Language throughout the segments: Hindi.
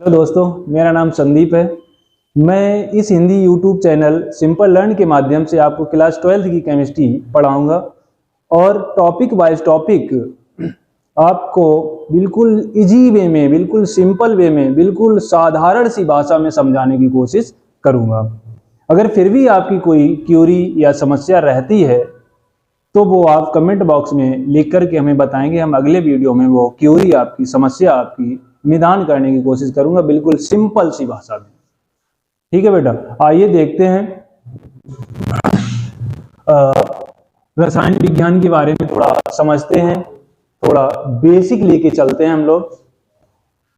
हेलो दोस्तों, मेरा नाम संदीप है। मैं इस Hindi YouTube channel simple learn के माध्यम से आपको क्लास 12th की केमिस्ट्री पढ़ाऊंगा और टॉपिक वाइज टॉपिक आपको बिल्कुल इजी वे में, बिल्कुल सिंपल वे में, बिल्कुल साधारण सी भाषा में समझाने की कोशिश करूंगा। अगर फिर भी आपकी कोई क्यूरी या समस्या रहती है तो वो आप कमेंट बॉक्स में लिख करके हमें बताएंगे। हम अगले वीडियो में वो क्यूरी आपकी, समस्या आपकी निदान करने की कोशिश करूंगा, बिल्कुल सिंपल सी भाषा में। ठीक है बेटा, आइए देखते हैं रसायन विज्ञान के बारे में थोड़ा समझते हैं, थोड़ा बेसिक लेके चलते हैं हम लोग।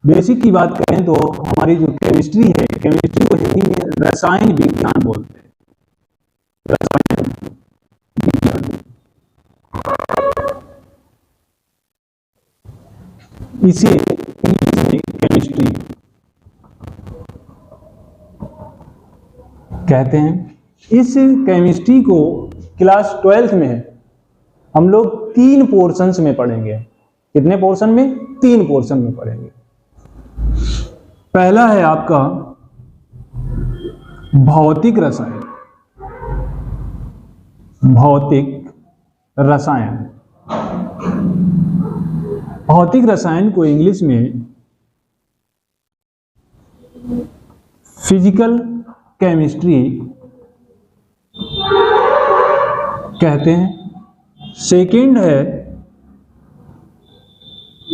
बेसिक की बात करें तो हमारी जो केमिस्ट्री है, केमिस्ट्री को हिंदी में रसायन विज्ञान बोलते हैं। रसायन विज्ञान, इसे इंग्लिश में केमिस्ट्री कहते हैं। इस केमिस्ट्री को क्लास 12th में हम लोग 3 पोर्शंस में पढ़ेंगे। कितने पोर्शन में? 3 पोर्शन में पढ़ेंगे। पहला है आपका भौतिक रसायन। भौतिक रसायन, भौतिक रसायन को इंग्लिश में फिजिकल केमिस्ट्री कहते हैं। सेकेंड है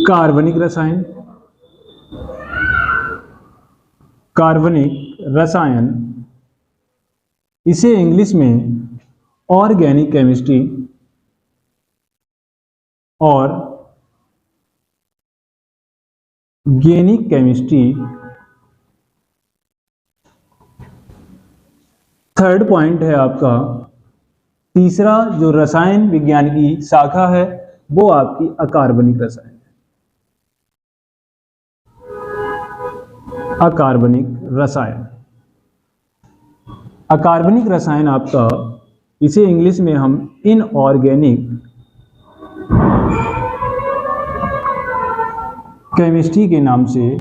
कार्बनिक रसायन। कार्बनिक रसायन, इसे इंग्लिश में ऑर्गेनिक केमिस्ट्री और गेनिक केमिस्ट्री। थर्ड पॉइंट है आपका, तीसरा जो रसायन विज्ञान की शाखा है वो आपकी अकार्बनिक रसायन है। अकार्बनिक रसायन, अकार्बनिक रसायन आपका, इसे इंग्लिश में हम इनऑर्गेनिक केमिस्ट्री के नाम से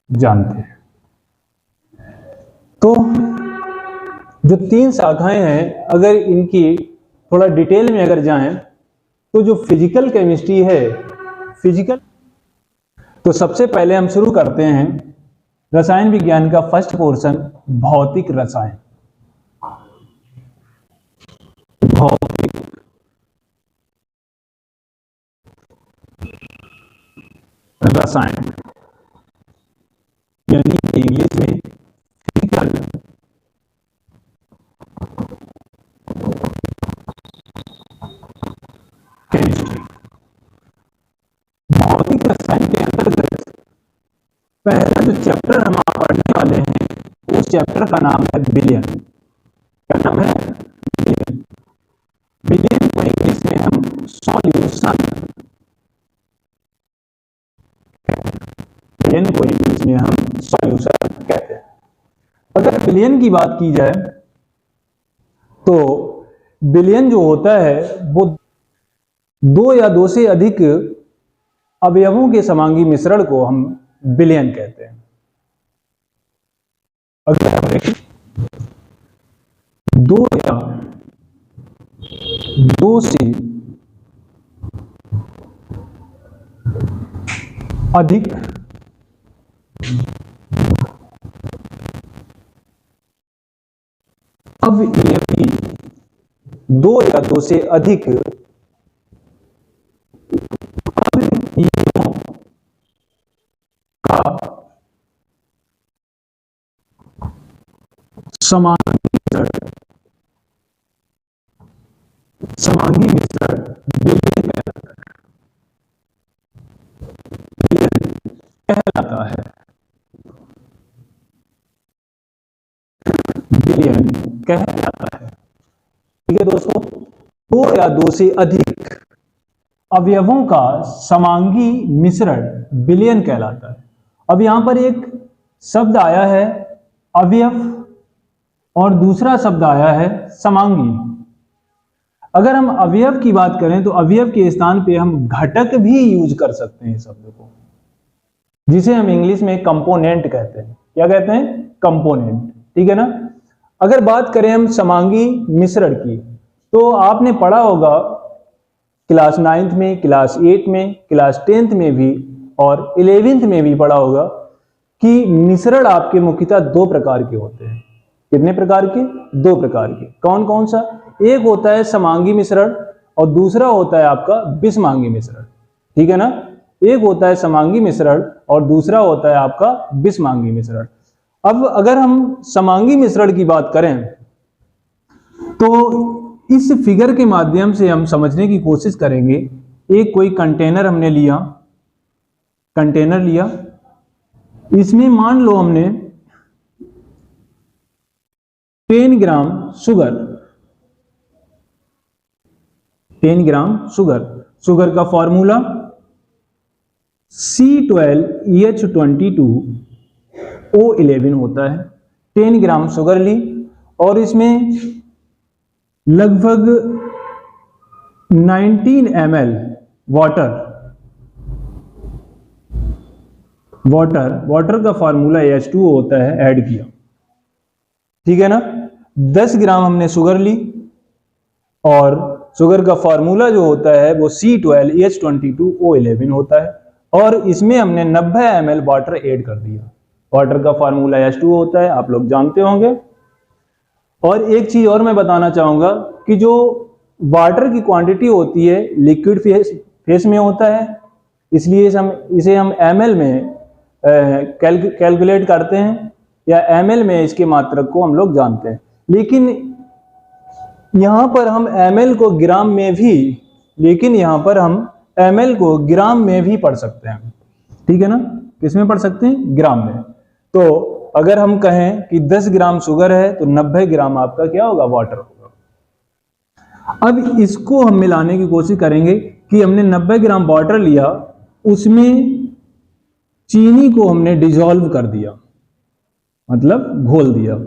जानते हैं। तो जो 3 शाखाएं हैं, अगर इनकी थोड़ा डिटेल में अगर जाएं तो जो फिजिकल केमिस्ट्री है, फिजिकल, तो सबसे पहले हम शुरू करते हैं रसायन विज्ञान का फर्स्ट पोर्शन, भौतिक रसायन। भौतिक रसायन यानी इंग्लिश में फिजिकल केमिस्ट्री। भौतिक रसायन के अंतर्गत पहला जो चैप्टर हम पढ़ने वाले हैं उस चैप्टर का नाम है विलयन। क्या नाम है? विलयन। विलयन को इंग्लिश में हम सॉल्यूशन, विलयन को इंग्लिश में हम सॉल्यूशन कहते हैं। अगर विलयन की बात की जाए तो विलयन जो होता है वो 2 या 2 से अधिक अवयवों के समांगी मिश्रण को हम विलयन कहते हैं। अगर हम देखें 2 या 2 से अधिक अवयवी, 2 या 2 से अधिक का समांगी मिश्रण विलयन कहलाता है। विलयन कहलाता है। ठीक है दोस्तों, 2 या 2 से अधिक अवयवों का समांगी मिश्रण विलयन कहलाता है। अब यहां पर एक शब्द आया है अवयव और दूसरा शब्द आया है समांगी। अगर हम अवयव की बात करें तो अवयव के स्थान पे हम घटक भी यूज कर सकते हैं शब्द को। जिसे हम इंग्लिश में कंपोनेंट कहते हैं। क्या कहते हैं? कंपोनेंट। ठीक है ना। अगर बात करें हम समांगी मिश्रण की, तो आपने पढ़ा होगा क्लास 9th में, क्लास 8 में, क्लास 10th में भी और 11th में भी पढ़ा होगा कि मिश्रण आपके मुख्यतः दो प्रकार के होते हैं। कितने प्रकार के? दो प्रकार के। कौन कौन सा? एक होता है समांगी मिश्रण और दूसरा होता है आपका विषमांगी मिश्रण। ठीक है ना। एक होता है समांगी मिश्रण और दूसरा होता है आपका विषमांगी मिश्रण। अब अगर हम समांगी मिश्रण की बात करें तो इस फिगर के माध्यम से हम समझने की कोशिश करेंगे। एक कोई कंटेनर हमने लिया, कंटेनर लिया, इसमें मान लो हमने 10 gram sugar, 10 gram sugar, sugar का फॉर्मूला C12H22O11 होता है। 10 ग्राम शुगर ली और इसमें लगभग 19 ml वाटर का फॉर्मूला H2O होता है, ऐड किया। ठीक है ना। 10 ग्राम हमने शुगर ली और शुगर का फॉर्मूला जो होता है वो C12H22O11 होता है और इसमें हमने 90 ml वाटर ऐड कर दिया। वाटर का फॉर्मूला H2O होता है, आप लोग जानते होंगे। और एक चीज और मैं बताना चाहूंगा कि जो वाटर की क्वांटिटी होती है लिक्विड फेस में होता है, इसलिए इसे हम ml में कैलकुलेट करते हैं या ml में इसके मात्रक को हम लोग जानते हैं। लेकिन यहां पर हम ml को ग्राम में भी पढ़ सकते हैं। ठीक है ना। किसमें पढ़ सकते हैं? ग्राम में। तो अगर हम कहें कि 10 ग्राम शुगर है तो 90 ग्राम आपका क्या होगा? वाटर होगा। अब इसको हम मिलाने की कोशिश करेंगे कि हमने 90 ग्राम वाटर लिया, उसमें चीनी को हमने डिसॉल्व कर दिया, मतलब घोल दिया।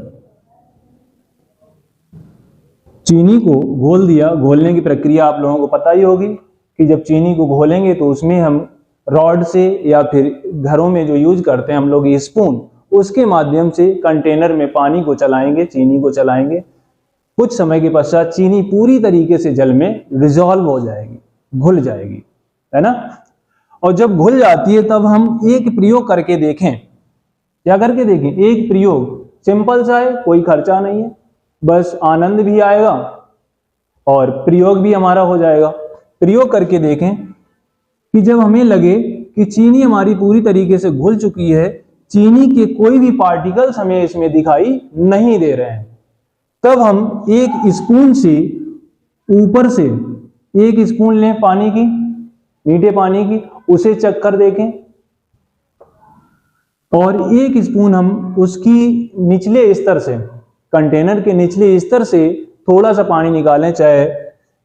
चीनी को घोल दिया। घोलने की प्रक्रिया आप लोगों को पता ही होगी कि जब चीनी को घोलेंगे तो उसमें हम रॉड से या फिर घरों में जो यूज करते हैं हम लोग स्पून, उसके माध्यम से कंटेनर में पानी को चलाएंगे, चीनी को चलाएंगे। कुछ समय के पश्चात चीनी पूरी तरीके से जल में डिसॉल्व हो जाएगी, घुल जाएगी, है ना। और जब घुल जाती है तब हम एक प्रयोग करके देखें। क्या करके देखें? एक प्रयोग, सिंपल सा है, कोई खर्चा नहीं है, बस आनंद भी आएगा और प्रयोग भी हमारा हो जाएगा। प्रयोग करके देखें कि जब हमें लगे कि चीनी हमारी पूरी तरीके से घुल चुकी है, चीनी के कोई भी पार्टिकल्स हमें इसमें दिखाई नहीं दे रहे हैं, तब हम एक स्पून से ऊपर से एक स्पून लें पानी की, मीठे पानी की, उसे चख कर देखें और एक स्पून हम उसकी निचले स्तर से, कंटेनर के निचले स्तर से थोड़ा सा पानी निकालें। चाहे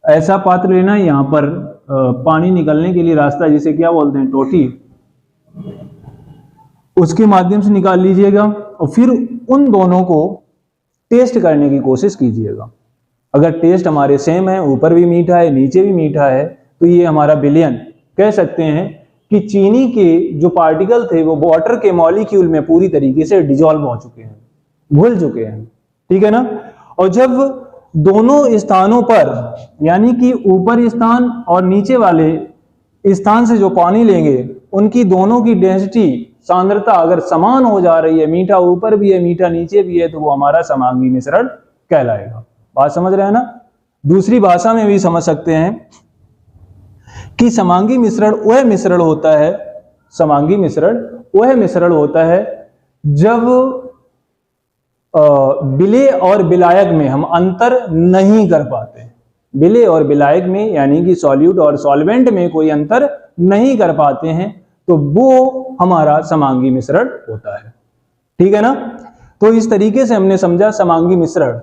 ऐसा पात्र लेना है, यहां पर पानी निकलने के लिए रास्ता जिसे क्या बोलते हैं? टोटी, उसके माध्यम से निकाल लीजिएगा और फिर उन दोनों को टेस्ट करने की कोशिश कीजिएगा। अगर टेस्ट हमारे सेम है, ऊपर भी मीठा है नीचे भी मीठा है, तो ये हमारा विलयन कह सकते हैं कि चीनी के जो पार्टिकल थे वो वाटर के मॉलिक्यूल में पूरी तरीके से डिसॉल्व हो चुके हैं, घुल चुके हैं। ठीक है ना। और जब दोनों स्थानों पर, यानी कि ऊपर स्थान और नीचे वाले स्थान से जो पानी लेंगे, उनकी दोनों की डेंसिटी, सांद्रता अगर समान हो जा रही है, मीठा ऊपर भी है मीठा नीचे भी है, तो वो हमारा समांगी मिश्रण कहलाएगा। बात समझ रहे हैं ना। दूसरी भाषा में भी समझ सकते हैं कि समांगी मिश्रण वह मिश्रण होता है, समांगी मिश्रण वह मिश्रण होता है जब विलेय और विलायक में हम अंतर नहीं कर पाते। विलेय और विलायक में, यानी कि सॉल्यूट और सॉल्वेंट में कोई अंतर नहीं कर पाते हैं, तो वो हमारा समांगी मिश्रण होता है। ठीक है ना। तो इस तरीके से हमने समझा समांगी मिश्रण।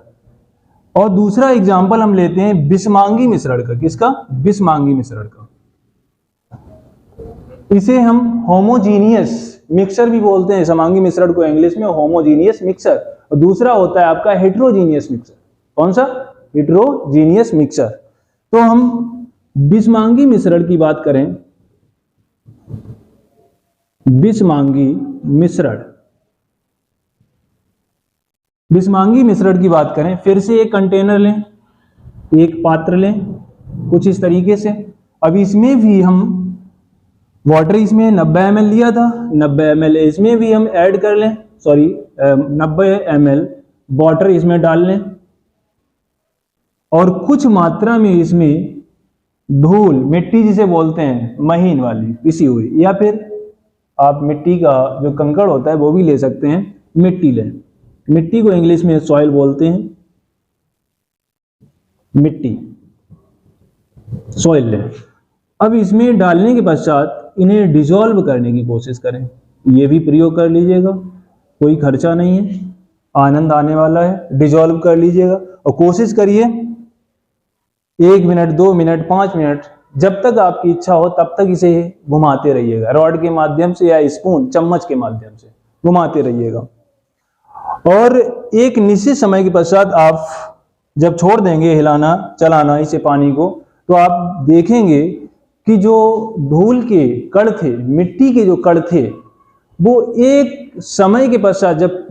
और दूसरा एग्जाम्पल हम लेते हैं विषमांगी मिश्रण का। किसका? विषमांगी मिश्रण का। इसे हम होमोजीनियस मिक्सचर भी बोलते हैं। समांगी मिश्रण को इंग्लिश में होमोजीनियस मिक्सचर, और दूसरा होता है आपका हेट्रोजीनियस मिक्सचर। कौन सा? Heterogeneous mixture. तो हम विषमांगी मिश्रण की बात करें, बिसमांगी मिश्रण। बिसमांगी मिश्रण की बात करें, फिर से एक कंटेनर लें, एक पात्र लें कुछ इस तरीके से। अब इसमें भी हम वाटर इसमें 90 ml लिया था, 90 ml इसमें भी हम ऐड कर लें, 90 ml वाटर इसमें डाल लें और कुछ मात्रा में इसमें धूल, मिट्टी जिसे बोलते हैं महीन वाली पिसी हुई, या फिर आप मिट्टी का जो कंकड़ होता है वो भी ले सकते हैं, मिट्टी लें। मिट्टी को इंग्लिश में सॉइल बोलते हैं, मिट्टी सॉइल लें। अब इसमें डालने के पश्चात इन्हें डिसॉल्व करने की कोशिश करें। ये भी प्रयोग कर लीजिएगा, कोई खर्चा नहीं है, आनंद आने वाला है। डिसॉल्व कर लीजिएगा और कोशिश करिए 1 मिनट 2 मिनट 5 मिनट, जब तक आपकी इच्छा हो तब तक इसे घुमाते रहिएगा, रॉड के माध्यम से या स्पून चम्मच के माध्यम से घुमाते रहिएगा। और एक निश्चित समय के पश्चात आप जब छोड़ देंगे हिलाना चलाना इसे पानी को, तो आप देखेंगे कि जो धूल के कण थे, मिट्टी के जो कण थे, वो एक समय के पश्चात जब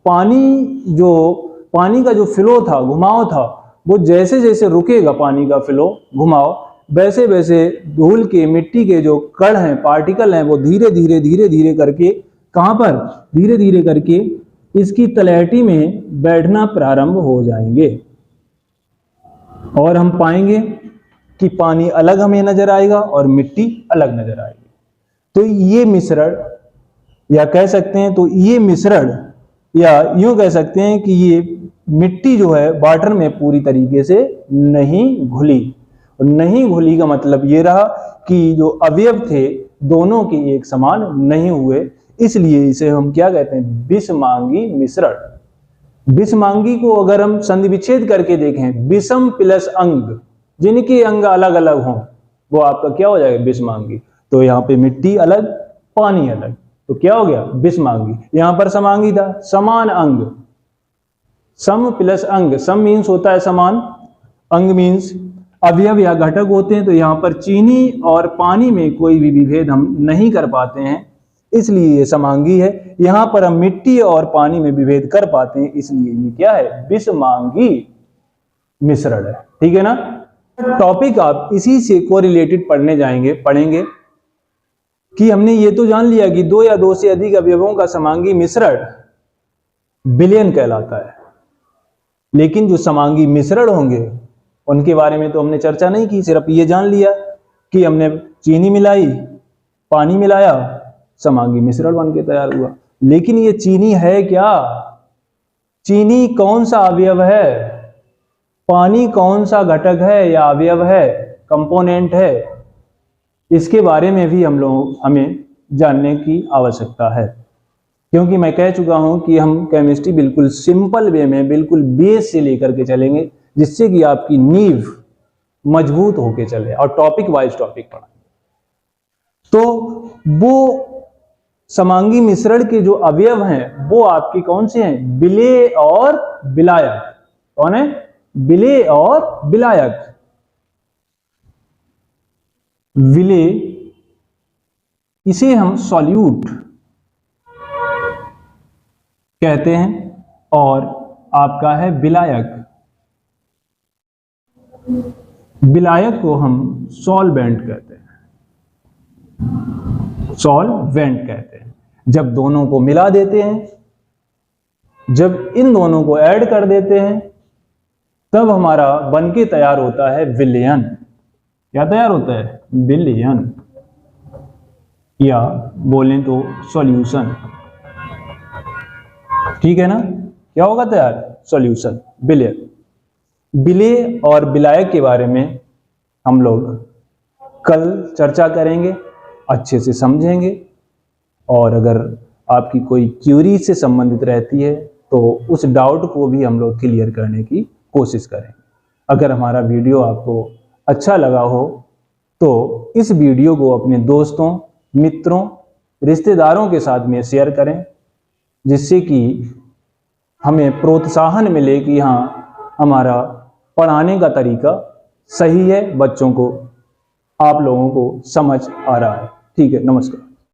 पानी का जो फ्लो था, घुमाव था, वो जैसे जैसे रुकेगा पानी का फ्लो घुमाव, वैसे वैसे धूल के मिट्टी के जो कण हैं, पार्टिकल हैं, वो धीरे धीरे धीरे धीरे करके कहां पर धीरे धीरे करके इसकी तलहटी में बैठना प्रारंभ हो जाएंगे और हम पाएंगे कि पानी अलग हमें नजर आएगा और मिट्टी अलग नजर आएगी। तो ये मिश्रण, या कह सकते हैं तो ये मिश्रण, या यूं कह सकते हैं कि ये मिट्टी जो है वाटर में पूरी तरीके से नहीं घुली। और नहीं घुली का मतलब ये रहा कि जो अवयव थे दोनों के एक समान नहीं हुए, इसलिए इसे हम क्या कहते हैं, बिसमांगी मिश्रण। बिसमांगी को अगर हम संधि विच्छेद करके देखें, बिसम प्लस अंग, जिनके अंग अलग अलग हों, वो आपका क्या हो जाएगा, बिसमांगी। तो यहाँ पे मिट्टी अलग पानी अलग, तो क्या हो गया, बिसमांगी। यहां पर समांगी था, समान अंग, सम प्लस अंग, सम मीन्स होता है समान, अंग मीन्स अवयव या घटक होते हैं। तो यहाँ पर चीनी और पानी में कोई भी विभेद हम नहीं कर पाते हैं, इसलिए ये समांगी है। यहां पर हम मिट्टी और पानी में विभेद कर पाते हैं, इसलिए ये क्या है, बिसमांगी मिश्रण है। ठीक है ना। टॉपिक आप इसी से कोरिलेटेड पढ़ेंगे कि हमने ये तो जान लिया कि 2 या 2 से अधिक अवयवों का समांगी मिश्रण विलयन कहलाता है, लेकिन जो समांगी मिश्रण होंगे उनके बारे में तो हमने चर्चा नहीं की। सिर्फ ये जान लिया कि हमने चीनी मिलाई, पानी मिलाया, समांगी मिश्रण बन के तैयार हुआ। लेकिन ये चीनी है क्या, चीनी कौन सा अवयव है, पानी कौन सा घटक है या अवयव है, कंपोनेंट है, इसके बारे में भी हमें जानने की आवश्यकता है। क्योंकि मैं कह चुका हूं कि हम केमिस्ट्री बिल्कुल सिंपल वे में, बिल्कुल बेस से लेकर के चलेंगे, जिससे कि आपकी नींव मजबूत होके चले, और टॉपिक वाइज टॉपिक पढ़ाएंगे। तो वो समांगी मिश्रण के जो अवयव हैं वो आपके कौन से हैं, विलेय और विलायक। कौन है, विलेय और विलायक। विलेय, इसे हम सॉल्यूट कहते हैं, और आपका है विलायक। विलायक को हम सॉल्वेंट कहते हैं, सॉल्वेंट कहते हैं। जब दोनों को मिला देते हैं, जब इन दोनों को ऐड कर देते हैं, तब हमारा बनके तैयार होता है विलयन। क्या तैयार होता है, विलयन, या बोलें तो सॉल्यूशन। ठीक है ना। क्या होगा तैयार, सॉल्यूशन, विलयन। विलेय और विलायक के बारे में हम लोग कल चर्चा करेंगे, अच्छे से समझेंगे, और अगर आपकी कोई क्यूरी से संबंधित रहती है तो उस डाउट को भी हम लोग क्लियर करने की कोशिश करेंगे। अगर हमारा वीडियो आपको अच्छा लगा हो तो इस वीडियो को अपने दोस्तों, मित्रों, रिश्तेदारों के साथ में शेयर करें, जिससे कि हमें प्रोत्साहन मिले कि हाँ, हमारा पढ़ाने का तरीका सही है, बच्चों को, आप लोगों को समझ आ रहा है। ठीक है, नमस्कार।